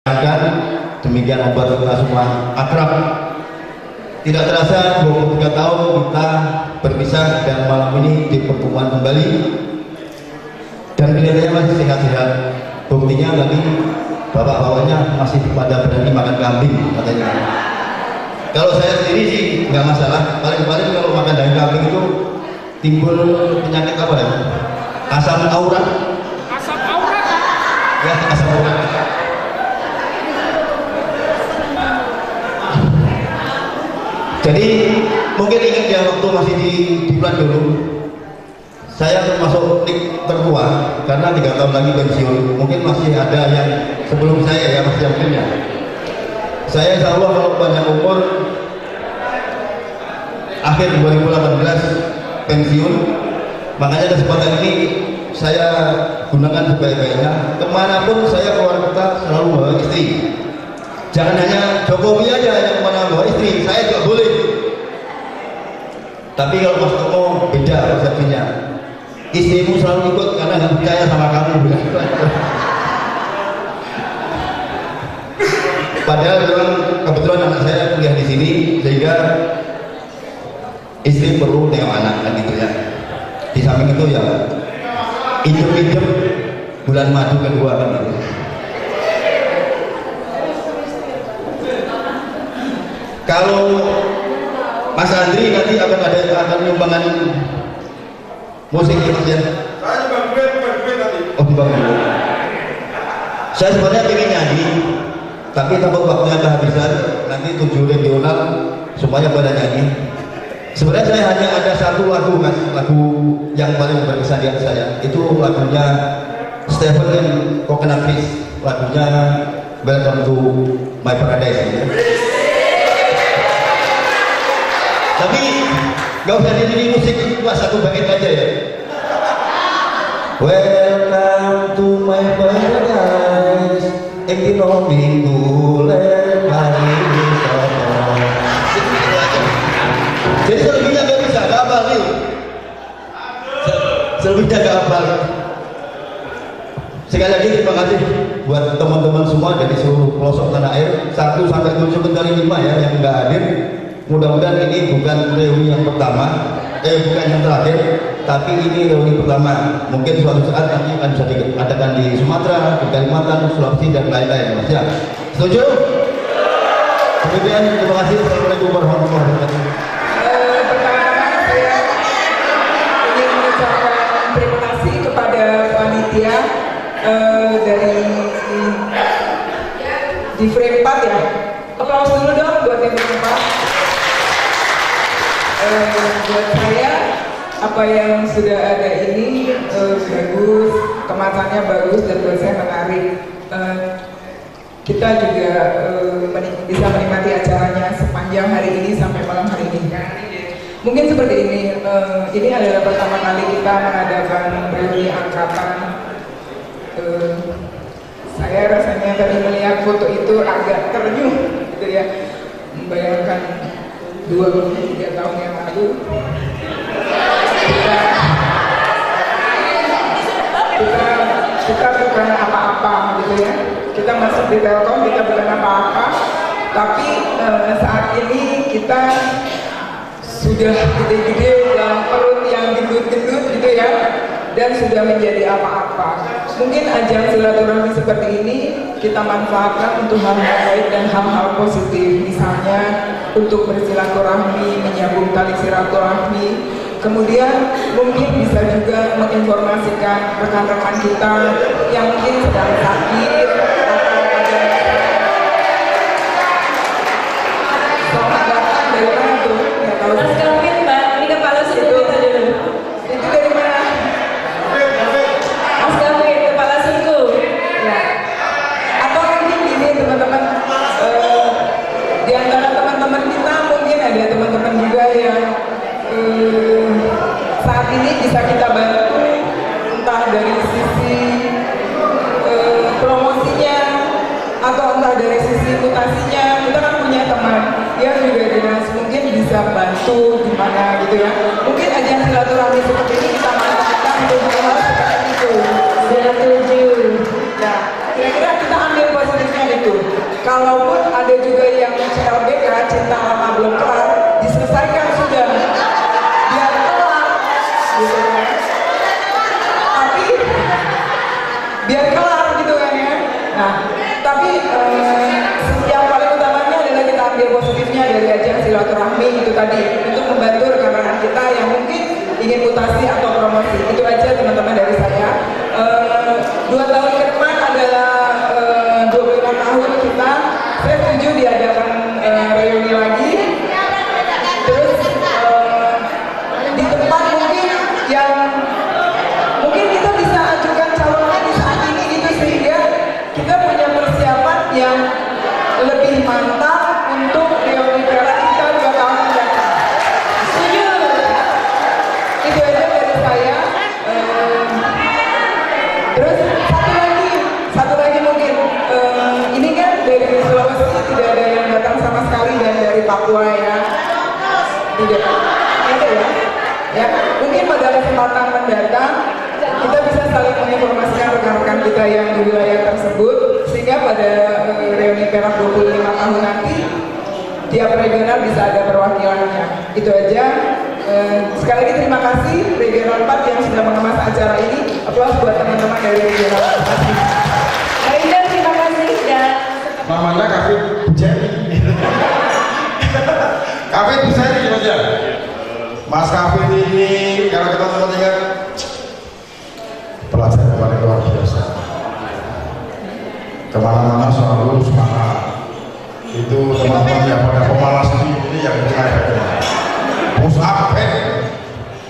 Demikian membuat kita semua akrab. Tidak terasa 23 tahun kita berpisah dan malam ini dipertemuan kembali dan kelihatannya masih sehat-sehat. Buktinya tadi bapak-bapaknya masih pada berani makan kambing katanya. Kalau saya sendiri sih nggak masalah, paling-paling kalau makan daging kambing itu timbul penyakit apa ya? Asam aurat. Asam aurat. Ya, asam aurat. Jadi mungkin ingat ya waktu masih di bulan dulu, saya termasuk tertua karena 3 tahun lagi pensiun. Mungkin masih ada yang sebelum saya ya, masih yang punya. Saya insya Allah kalau panjang umur akhir 2018 pensiun, makanya kesempatan ini saya gunakan sebaik-baiknya. Kemanapun saya keluar kota selalu bawa istri. Jangan hanya Jokowi aja yang kemana bawa istri, saya juga boleh. Tapi kalau Mas Tomo beda persepsinya. Istrimu selalu ikut karena nggak percaya sama kamu. Padahal memang kebetulan anak saya kuliah di sini, sehingga istri perlu tengok anak kan gitu ya. Di samping itu ya hidup-hidup bulan madu kedua kan gitu. Kalau Mas Andri nanti akan menyumbangkan musik ya Mas ya? Saya bukan duit tadi. Oh, bang. Saya sebenarnya ingin nyanyi, tapi takut waktunya kehabisan. Nanti 7 regional semuanya pada nyanyi. Sebenarnya saya hanya ada satu lagu Mas, lagu yang paling berkesan di hati saya. Itu lagunya Stephen Kokenakis, lagunya Welcome to My Paradise ya. Tapi nggak usah dinyanyi musik, cuma satu bait aja ya. Welcome to my paradise, ekonomi tulen pariwisata. Jadi selebihnya nggak bisa, nggak hafal nih. Selebihnya nggak hafal. Sekali lagi terima kasih buat teman-teman semua dari seluruh pelosok tanah air. 1 sampai 7 kali 5 ya yang nggak hadir. Mudah-mudahan ini bukan reuni yang pertama, bukan yang terakhir, tapi ini reuni pertama. Mungkin suatu saat nanti akan bisa diadakan di Sumatera, di Kalimantan, Sulawesi dan lain-lain. Mas ya, setuju? Kemudian terima kasih. Assalamualaikum warahmatullahi wabarakatuh. Pertama-tama saya ingin mengucapkan terima kasih kepada panitia dari di frame 4 ya. Aplaus dulu dong buat yang frame 4. Buat saya apa yang sudah ada ini bagus, kemasannya bagus dan buat saya menarik. Kita juga bisa menikmati acaranya sepanjang hari ini sampai malam hari ini. Mungkin seperti ini adalah pertama kali kita mengadakan reuni angkatan. Saya rasanya tadi melihat foto itu agak terenyuh gitu ya, membayangkan 23 tahun yang lalu kita bukan apa-apa gitu ya. Kita masuk di Telkom, kita bukan apa-apa, tapi saat ini kita sudah gede-gede dan perut yang gendut-gendut gitu ya, dan sudah menjadi apa-apa. Mungkin ajang silaturahmi seperti ini kita manfaatkan untuk hal-hal baik dan hal-hal positif, misalnya untuk bersilaturahmi, menyambung tali silaturahmi. Kemudian mungkin bisa juga menginformasikan rekan-rekan kita yang mungkin sedang sakit atau ada selamat datang dari mana tuh? Nggak tahu. Mas Kevin, Mbak, ini kepala suku kita dulu. Itu dari mana? Mas Kevin, kepala suku. Ya. Atau mungkin gini teman-teman, di antara teman-teman kita mungkin ada teman-teman juga yang saat ini bisa kita bantu, entah dari sisi promosinya atau entah dari sisi mutasinya. Kita kan punya teman yang juga dinas, mungkin bisa bantu gimana gitu ya. Mungkin aja silaturahmi seperti ini kita manfaatkan untuk hal seperti itu. Sudah 7. Nah, kira-kira kita ambil positifnya itu. kalaupun ada juga yang CLBK, cinta lama belum kelar, diselesaikan sudah, biar kelar gitu kan. Tapi biar kelar gitu kan ya. Nah, tapi yang paling utamanya adalah kita ambil positifnya dari ajang silaturahmi itu tadi, untuk membantu rekan-rekan kita yang mungkin ingin mutasi atau promosi. Itu aja teman-teman dari saya. 2 tahun ke depan adalah 25 tahun kita. Saya setuju diadakan reuni lagi. Terus di tempat mungkin kita bisa ajukan calonnya di saat ini gitu, sehingga kita punya persiapan yang lebih mantap untuk reuni perak kita 2 tahun mendatang. Setuju? Itu aja dari saya. Terus satu lagi mungkin ini kan dari Sulawesi tidak ada yang datang sama sekali, dan dari Papua ya tidak ada ya. Mungkin pada kesempatan mendatang kita bisa saling menginformasikan rekan-rekan kita yang di wilayah tersebut, sehingga pada reuni perak 25 tahun nanti tiap regional bisa ada perwakilannya. Itu aja. Sekali lagi terima kasih Regional 4 yang sudah mengemas acara ini. Aplaus buat teman-teman dari Regional 4. Terima kasih. Aida, terima kasih dan Namanya Kafe Bujani. Kafe Bujani aja. Mas Kafe ini kalau kita ingat pelajaran yang paling luar biasa. Kemana-mana selalu semangat. Itu teman-teman yang pada pemalas ini yang kita ada. Musafir,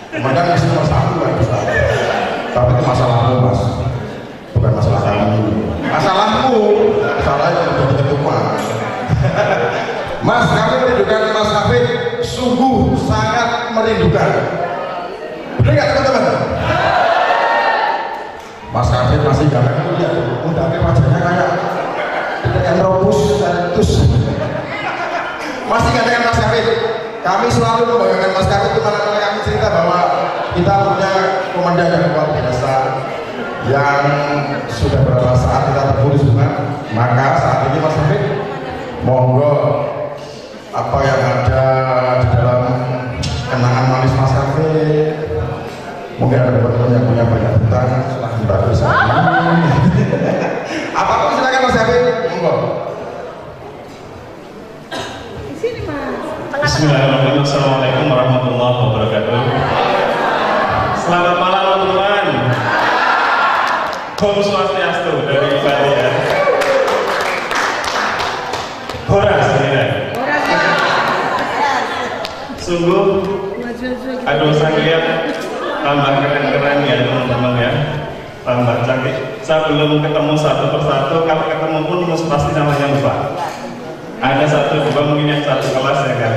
kemudian mesti nomor 1 kan bisa. Tapi itu masalahmu mas, bukan masalah kami. Masalahmu, masalahnya udah ditentukan. Mas, kami merindukan Mas Hafid, sungguh sangat merindukan. Benar nggak teman-teman? Mas Hafid masih ganteng ya, udah wajahnya kayak yang robus dan tus. Masih ganteng Mas Hafid. Kami selalu membanggakan Mas Hafid itu mana-mana kami cerita bahwa kita punya komandan yang luar biasa yang sudah beberapa saat kita terputus dengan. Maka saat ini Mas Hafid, monggo apa yang ada di dalam kenangan manis Mas Hafid, mungkin ada teman-teman yang punya banyak hutang, silahkan dibantu saat ini. Apapun silakan Mas Hafid, monggo. Bismillahirrahmanirrahim. Assalamualaikum warahmatullahi wabarakatuh. Selamat malam teman-teman. Om Swastiastu dari Bali ya. Horas ya. Sungguh, aduh saya lihat tambah keren-keren ya teman-teman ya. Tambah cantik. Saya belum ketemu satu persatu. Kalau ketemu pun pasti namanya lupa. Ada 1, 2 mungkin yang satu kelas ya kan.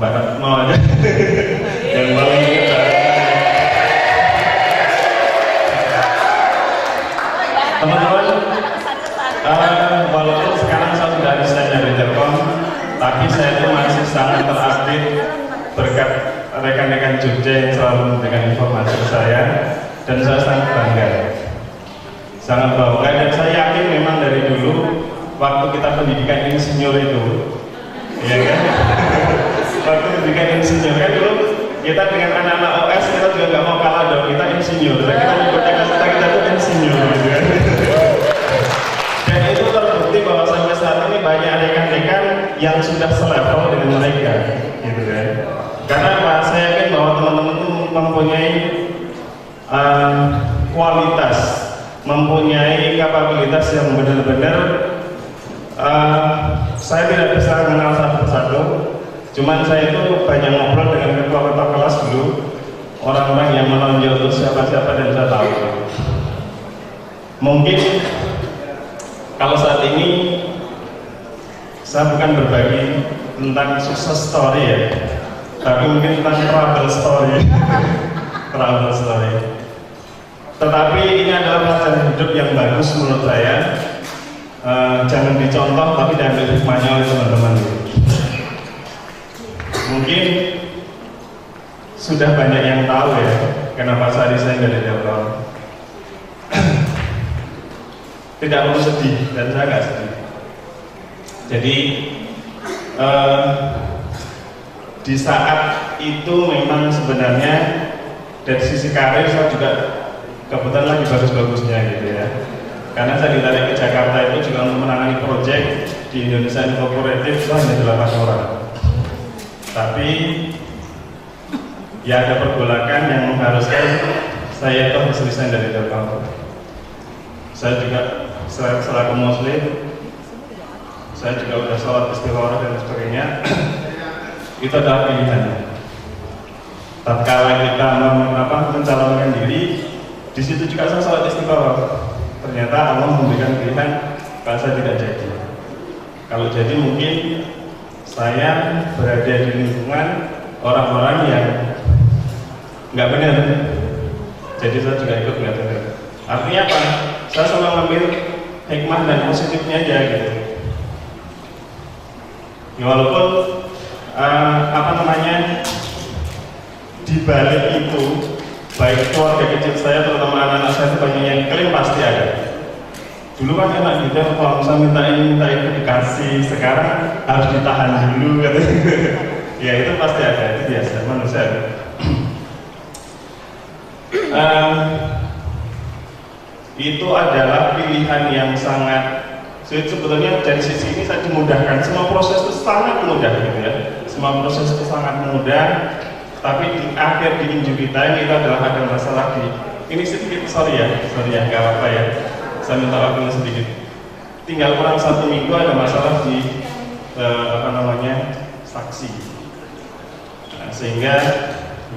Mbak mau aja. Yang paling teman-teman, walaupun sekarang saya sudah bisa dari Telkom, tapi saya itu masih sangat terupdate berkat rekan-rekan Jogja yang selalu memberikan informasi ke saya, dan saya sangat bangga. Sangat bangga, dan saya yakin memang dari dulu waktu kita pendidikan insinyur itu, ya kan? Waktu pendidikan insinyur kan dulu kita dengan anak-anak OS kita juga nggak mau kalah dong, kita insinyur, kita nyebutnya kita tuh insinyur gitu kan. Dan itu terbukti bahwa sampai saat ini banyak rekan-rekan yang sudah selevel dengan mereka, gitu kan. Karena apa? Saya yakin bahwa teman-teman itu mempunyai kualitas, mempunyai kapabilitas yang benar-benar saya tidak bisa mengenal satu persatu. Cuman saya itu banyak ngobrol dengan ketua-ketua kelas dulu, orang-orang yang menonjol itu siapa-siapa dan saya tahu. Mungkin kalau saat ini saya bukan berbagi tentang sukses story ya, tapi mungkin tentang travel story. Travel story. Tetapi ini adalah pelajaran hidup yang bagus menurut saya. Jangan dicontoh tapi diambil hikmahnya oleh teman-teman. Mungkin sudah banyak yang tahu ya kenapa saya resign dari Telkom. Tidak perlu sedih, dan saya nggak sedih. Jadi di saat itu memang sebenarnya dari sisi karir saya juga kebetulan lagi bagus-bagusnya gitu ya. Karena saya ditarik ke Jakarta itu juga untuk menangani proyek di Indonesia Incorporated itu hanya 8 orang. Tapi ya ada pergolakan yang mengharuskan saya itu harus resign dari Telkom. Saya juga selaku muslim, saya juga udah sholat istighfar dan sebagainya. Itu adalah pilihan. Tatkala kita mencalonkan diri, di situ juga saya sholat istighfar. Ternyata Allah memberikan pilihan, kalau saya tidak jadi. Kalau jadi mungkin saya berada di lingkungan orang-orang yang nggak benar. Jadi saya juga ikut nggak benar. Artinya apa? Saya selalu mengambil hikmah dan positifnya aja gitu. Ya, walaupun di balik itu, baik keluarga kecil saya terutama anak-anak saya itu banyak yang klaim pasti ada. Dulu kan enak gitu, kalau misalnya minta ini dikasih, sekarang harus ditahan dulu katanya. Ya itu pasti ada, itu biasa manusia. Itu adalah pilihan yang sangat sebetulnya dari sisi ini saya dimudahkan. Semua proses itu sangat mudah gitu ya. Semua proses itu sangat mudah. Tapi di akhir di inju kita ini itu adalah ada masalah di ini sedikit sorry ya nggak apa-apa ya. Saya minta waktunya sedikit. Tinggal kurang 1 minggu ada masalah di saksi. Nah, sehingga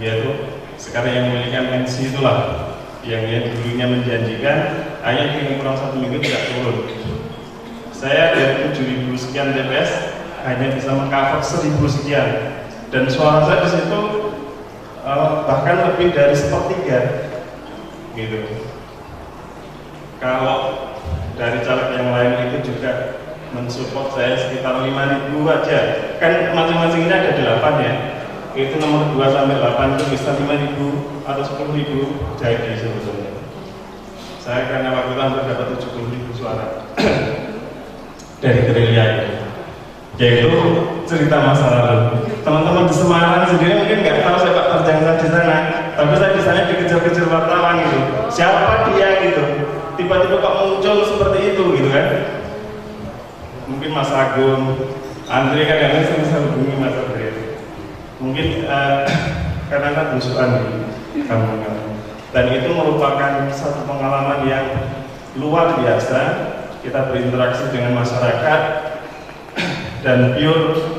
yaitu sekarang yang memiliki pensi itulah yang dulunya menjanjikan hanya tinggal kurang 1 minggu tidak turun. Saya dari 7.000 sekian TPS hanya bisa mengcover 1.000 sekian dan suara saya di situ bahkan lebih dari 1/3 gitu. Kalau dari caleg yang lain itu juga mensupport saya sekitar 5.000 aja. Kan masing-masing ini ada 8 ya. Itu nomor 2 sampai 8 itu bisa 5.000 atau 10.000 jadi sebetulnya. Saya karena waktu itu hampir dapat 70.000 suara dari gerilya itu. Yaitu cerita masa lalu. Teman-teman di Semarang sendiri mungkin nggak tahu saya Pak terjang di sana, tapi saya di sana dikejar-kejar wartawan gitu. Siapa dia gitu? Tiba-tiba kok muncul seperti itu gitu kan? Mungkin Mas Agung, Andre kadang-kadang saya hubungi Mas Andre. Mungkin karena kan musuhan kamu. Dan itu merupakan satu pengalaman yang luar biasa. Kita berinteraksi dengan masyarakat dan pure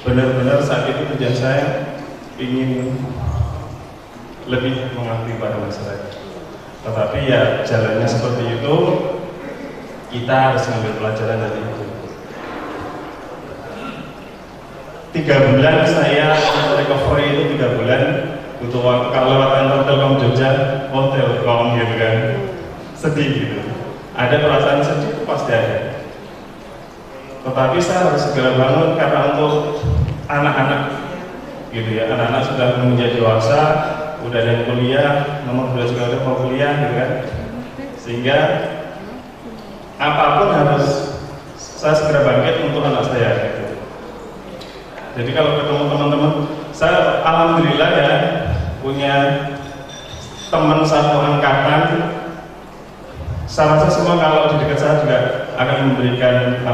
benar-benar saat itu tujuan saya ingin lebih mengabdi pada masyarakat. Tetapi ya jalannya seperti itu, kita harus mengambil pelajaran dari itu. 3 bulan saya recovery itu 3 bulan butuh waktu. Kalau lewat kantor Telkom Jogja, Telkom gitu kan, sedih gitu. Ada perasaan sedih itu pasti ada. Tetapi saya harus segera bangun karena untuk anak-anak gitu ya, anak-anak sudah menjadi dewasa, udah ada yang kuliah, nomor 2 juga udah mau kuliah gitu kan. Sehingga apapun harus saya segera bangkit untuk anak saya gitu. Jadi kalau ketemu teman-teman, saya alhamdulillah ya punya teman satu angkatan. Saya rasa semua kalau di dekat saya juga akan memberikan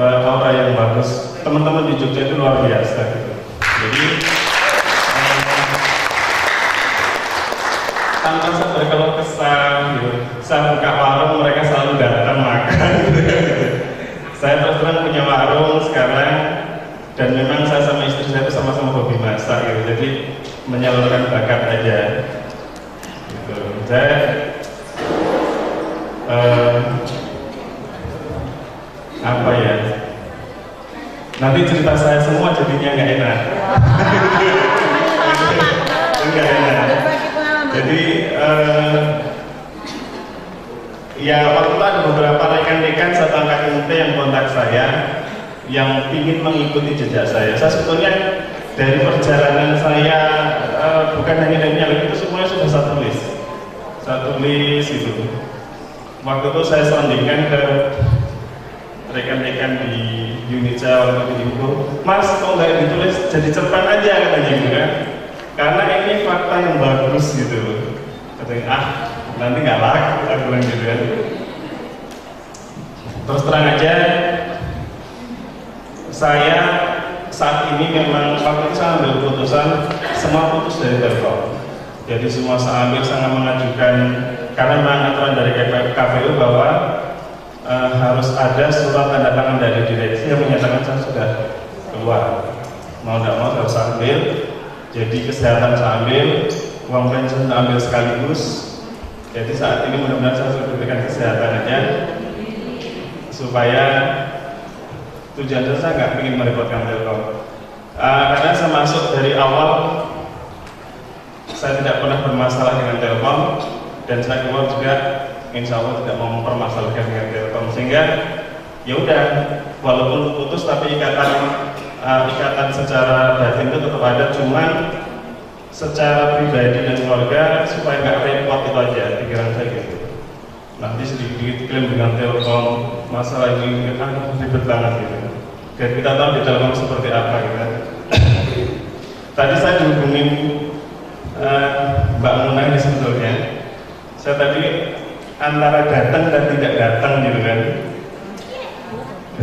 aura yang bagus. Teman-teman di Jogja itu luar biasa gitu. Jadi tanpa saya berkeluh kesah gitu, saya buka warung mereka selalu datang makan gitu. Saya terus terang punya warung sekarang dan memang saya sama istri saya itu sama-sama hobi masak gitu. Jadi menyalurkan bakat aja gitu. Saya apa ya, nanti cerita saya semua jadinya nggak enak. Nggak enak. Jadi ya waktu itu ada beberapa rekan-rekan satu angkatan yang kontak saya yang ingin mengikuti jejak saya. Saya sebetulnya dari perjalanan saya bukan hanya dari nyalek itu semuanya sudah saya tulis gitu. Waktu itu saya sandingkan ke rekan-rekan saya waktu dihukum, Mas kok nggak ditulis jadi cerpen aja katanya gitu kan, karena ini fakta yang bagus gitu. Katanya nanti nggak laku, aku bilang gitu kan. Terus terang aja, saya saat ini memang waktu itu saya ambil keputusan semua putus dari Telkom. Jadi semua saya ambil sangat mengajukan, karena memang aturan dari KPU bahwa harus ada surat tanda tangan dari direksi yang menyatakan saya sudah keluar. Mau tidak mau harus ambil. Jadi kesehatan saya ambil, uang pensiun saya ambil sekaligus. Jadi saat ini mudah-mudahan saya sudah diberikan kesehatan aja, supaya tujuan saya nggak ingin merepotkan Telkom. Karena saya masuk dari awal, saya tidak pernah bermasalah dengan Telkom, dan saya keluar juga insya Allah tidak mau mempermasalahkan dengan Telkom, sehingga ya udah, walaupun putus tapi ikatan secara batin itu tetap ada, cuman secara pribadi dan keluarga supaya nggak repot itu aja pikiran saya gitu. Nanti sedikit klaim dengan Telkom, masalah ini ribet banget gitu. Dan kita tahu di Telkom seperti apa gitu. Tadi saya dihubungin Mbak Munah ini sebetulnya. Saya tadi antara datang dan tidak datang gitu kan.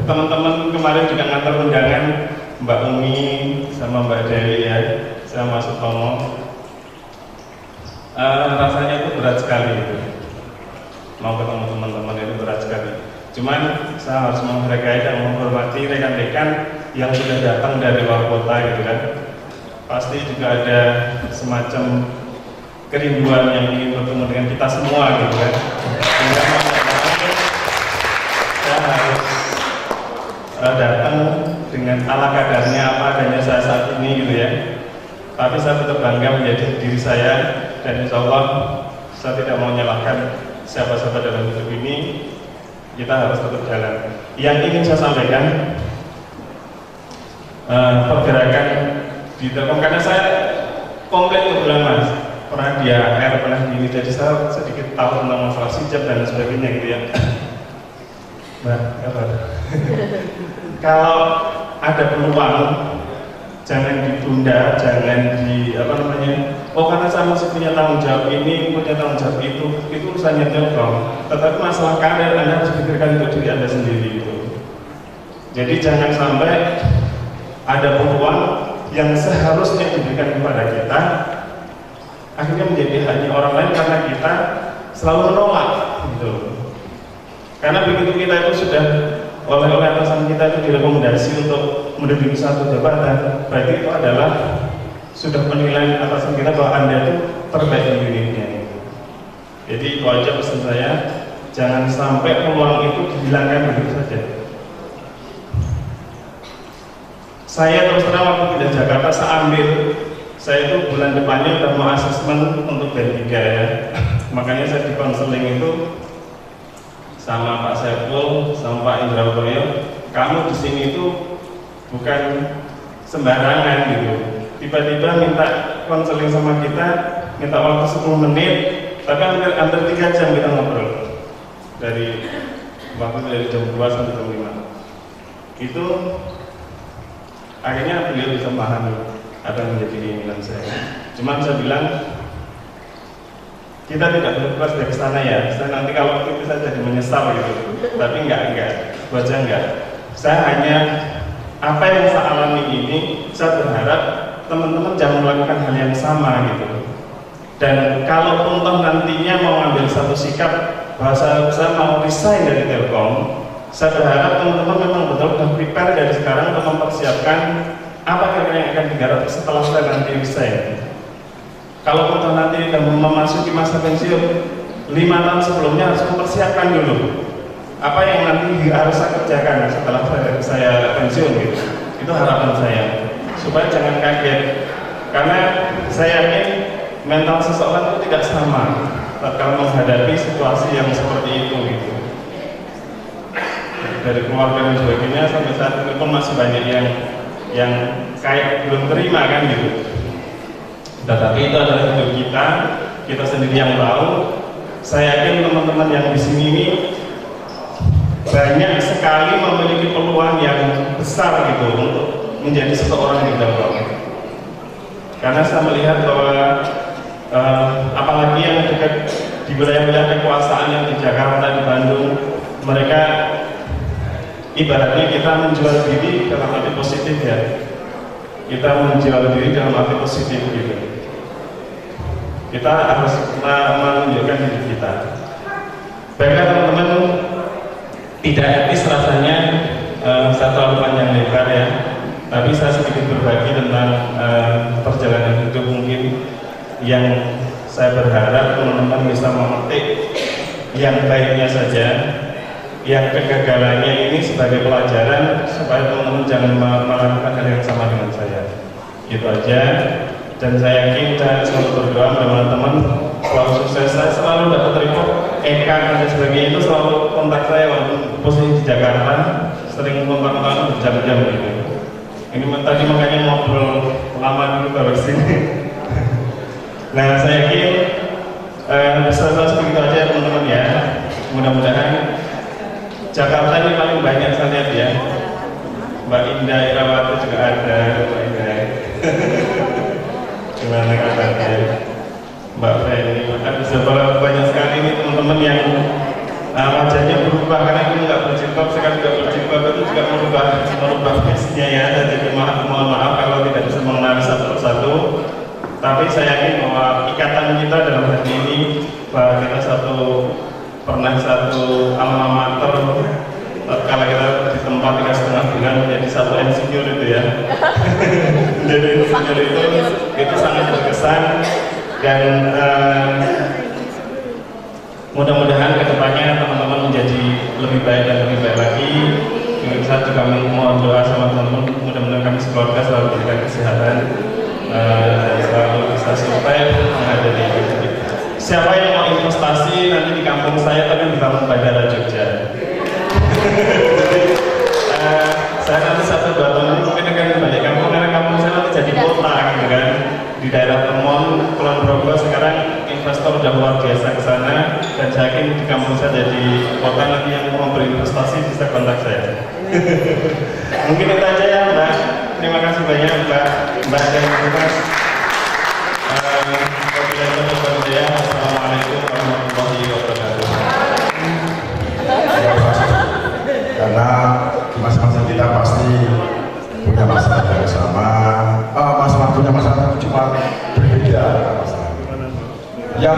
Teman-teman kemarin juga ngantar undangan Mbak Umi sama Mbak Dewi ya. Saya masuk ngomong. Rasanya itu berat sekali gitu. Mau ketemu teman-teman itu berat sekali. Cuman saya harus menghargai dan menghormati rekan-rekan yang sudah datang dari luar kota gitu kan. Pasti juga ada semacam kerinduan yang ingin bertemu dengan kita semua gitu kan. Saya harus datang dengan ala kadarnya apa adanya saya saat ini gitu ya. Tapi saya tetap bangga menjadi diri saya, dan insya Allah saya tidak mau menyalahkan siapa-siapa dalam hidup ini. Kita harus tetap jalan. Yang ingin saya sampaikan, pergerakan di Telkom, karena saya komplit kebetulan Mas, pernah di AR, pernah di ini, jadi saya sedikit tahu tentang masalah sijab dan sebagainya gitu ya. Nah, kalau ada peluang, jangan ditunda, jangan karena saya masih punya tanggung jawab ini, punya tanggung jawab itu urusannya Telkom. Tetapi masalah karir Anda harus pikirkan untuk diri Anda sendiri gitu. Jadi jangan sampai ada peluang yang seharusnya diberikan kepada kita akhirnya menjadi hanya orang lain karena kita selalu menolak gitu. Karena begitu kita itu sudah oleh atasan kita itu direkomendasi untuk menduduki satu jabatan, berarti itu adalah sudah penilaian atasan kita bahwa Anda itu terbaik di unitnya. Jadi itu aja pesan saya, jangan sampai peluang itu dihilangkan begitu saja. Saya terus terang waktu di Jakarta saya itu bulan depannya udah mau asesmen untuk D3 ya. Makanya saya di konseling itu sama Pak Saiful, sama Pak Indra Woyo, kamu di sini itu bukan sembarangan gitu. Tiba-tiba minta konseling sama kita, minta waktu 10 menit, tapi hampir 3 jam kita ngobrol. Dari jam 2 sampai jam 5. Itu akhirnya beliau bisa memahami apa yang menjadi keinginan saya. Cuman saya bilang, kita tidak berkeras dari sana ya. Saya nanti kalau itu saya jadi menyesal gitu. Tapi enggak, wajah enggak. Saya hanya apa yang saya alami ini, saya berharap teman-teman jangan melakukan hal yang sama gitu. Dan kalau toh nantinya mau ambil satu sikap bahwa saya mau resign dari Telkom, saya berharap teman-teman memang betul-betul prepare dari sekarang untuk mempersiapkan apa kira-kira yang akan digarap setelah saya nanti resign. Kalau toh nanti sudah memasuki masa pensiun, 5 tahun sebelumnya harus mempersiapkan dulu apa yang nanti harus saya kerjakan setelah saya pensiun gitu. Itu harapan saya, supaya jangan kaget, karena saya yakin mental seseorang itu tidak sama kalau menghadapi situasi yang seperti itu gitu. Dari keluarga dan sebagainya sampai saat ini pun masih banyak yang kayak belum terima kan gitu. Tetapi itu adalah hidup kita sendiri yang tahu. Saya yakin teman-teman yang di sini ini banyak sekali memiliki peluang yang besar gitu untuk menjadi seseorang di Telkom. Karena saya melihat bahwa apalagi yang dekat di wilayah-wilayah kekuasaan yang di Jakarta, di Bandung, mereka ibaratnya kita menjual diri dalam arti positif ya. Kita menjual diri dalam arti positif gitu. Kita harus menunjukkan diri kita. Baiklah teman-teman, tidak etis rasanya saya terlalu panjang lebar ya. Tapi saya sedikit berbagi tentang perjalanan hidup mungkin yang saya berharap teman-teman bisa memetik yang baiknya saja, yang kegagalannya ini sebagai pelajaran supaya teman-teman jangan melakukan hal yang sama dengan saya. Gitu aja. Dan saya yakin dan selalu berdoa mudah-mudahan teman selalu sukses. Saya selalu dapat report Eka dan sebagainya itu selalu kontak saya waktu posisi di Jakarta, sering kontak-kontak berjam-jam gitu. Ini tadi makanya ngobrol lama dulu baru sini. Nah saya yakin selesai begitu aja teman-teman ya. Mudah-mudahan Jakarta ini paling banyak saya lihat ya. Mbak Indah Irawati juga ada, Mbak Indah. Gimana kabarnya? Mbak Feni, ada banyak sekali nih teman-teman yang wajahnya berubah karena ini nggak berjilbab, sekarang nggak berjilbab itu juga merubah face-nya ya. Jadi mohon maaf kalau tidak bisa mengenali satu persatu. Tapi saya yakin bahwa ikatan kita dalam hati ini, bahwa kita pernah satu alma mater, kalau kita di tempat 3,5 bulan menjadi satu insinyur itu ya. Jadi insinyur itu sangat berkesan dan mudah-mudahan kedepannya teman-teman menjadi lebih baik dan lebih baik lagi. Saya juga mohon doa sama teman-teman, mudah-mudahan kami sekeluarga selalu diberikan kesehatan, selalu bisa survive menghadapi ini. Siapa yang mau investasi nanti di kampung saya akan dibangun Bandara Jogja. Jadi saya nanti 1-2 tahun mungkin akan balik kampung karena kampung saya nanti jadi kota gitu kan. Di daerah Temon, Kulon Progo sekarang investor sudah luar biasa ke sana dan saya yakin di kampung saya jadi kota nanti yang mau berinvestasi bisa kontak saya. Mungkin itu aja ya Mbak. Terima kasih banyak Mbak dan Mas. Assalamualaikum warahmatullahi wabarakatuh. Karena di masing-masing kita pasti punya masalah yang sama. Masalah punya masalah cuma berbeda masalah. Yang